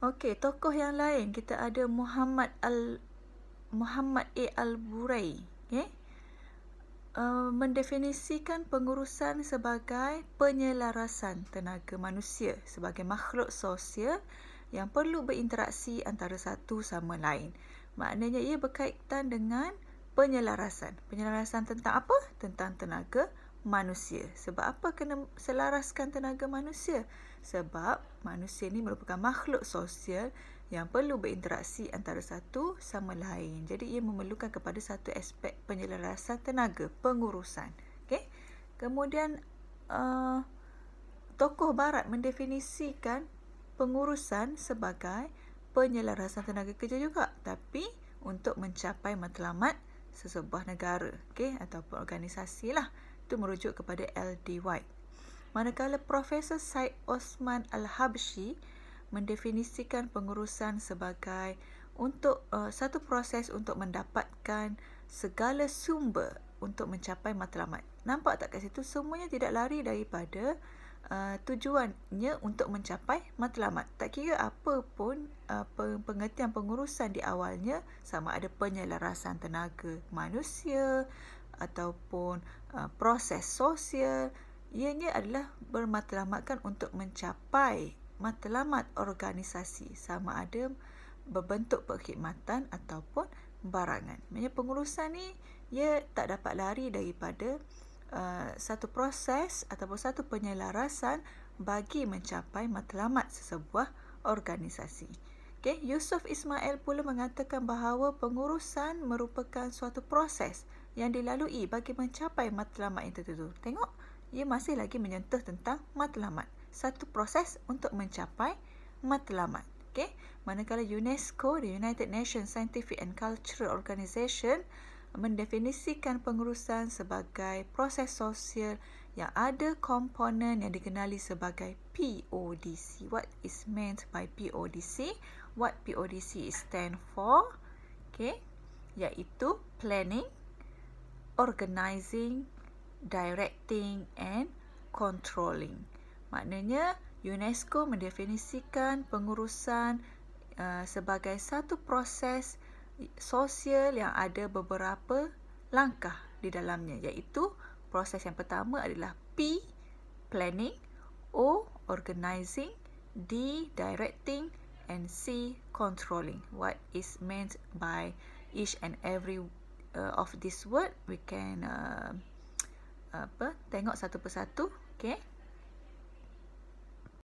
Okey, tokoh yang lain kita ada Muhammad A. Al-Burai. Okey. Mendefinisikan pengurusan sebagai penyelarasan tenaga manusia sebagai makhluk sosial yang perlu berinteraksi antara satu sama lain. Maknanya ia berkaitan dengan penyelarasan. Penyelarasan tentang apa? Tentang tenaga manusia. Sebab apa kena selaraskan tenaga manusia? Sebab manusia ini merupakan makhluk sosial yang perlu berinteraksi antara satu sama lain. Jadi ia memerlukan kepada satu aspek penyelarasan tenaga, pengurusan. Okay? Kemudian tokoh barat mendefinisikan pengurusan sebagai penyelarasan tenaga kerja juga, tapi untuk mencapai matlamat sesebuah negara, okay? Ataupun organisasi lah. Itu merujuk kepada L.D. White. Manakala Profesor Syed Osman Al-Habsyi mendefinisikan pengurusan sebagai satu proses untuk mendapatkan segala sumber untuk mencapai matlamat. Nampak tak kat situ? Semuanya tidak lari daripada tujuannya untuk mencapai matlamat. Tak kira apa pun pengertian pengurusan di awalnya, sama ada penyelarasan tenaga manusia ataupun proses sosial, ianya adalah bermatlamatkan untuk mencapai matlamat organisasi, sama ada berbentuk perkhidmatan ataupun barangan. Maksudnya pengurusan ni ia tak dapat lari daripada satu proses ataupun satu penyelarasan bagi mencapai matlamat sesebuah organisasi. Okay, Yusof Ismail pula mengatakan bahawa pengurusan merupakan suatu proses yang dilalui bagi mencapai matlamat yang tertentu. Tengok, ia masih lagi menyentuh tentang matlamat. Satu proses untuk mencapai matlamat. Okay? Manakala UNESCO, the United Nations Scientific and Cultural Organization, mendefinisikan pengurusan sebagai proses sosial yang ada komponen yang dikenali sebagai PODC. What is meant by PODC? What PODC stand for? Okay? Iaitu planning, organizing, directing and controlling. Maknanya UNESCO mendefinisikan pengurusan sebagai satu proses sosial yang ada beberapa langkah di dalamnya, iaitu proses yang pertama adalah P, planning, O, organizing, D, directing and C, controlling. What is meant by each and every of this word, we can tengok satu persatu. Okay?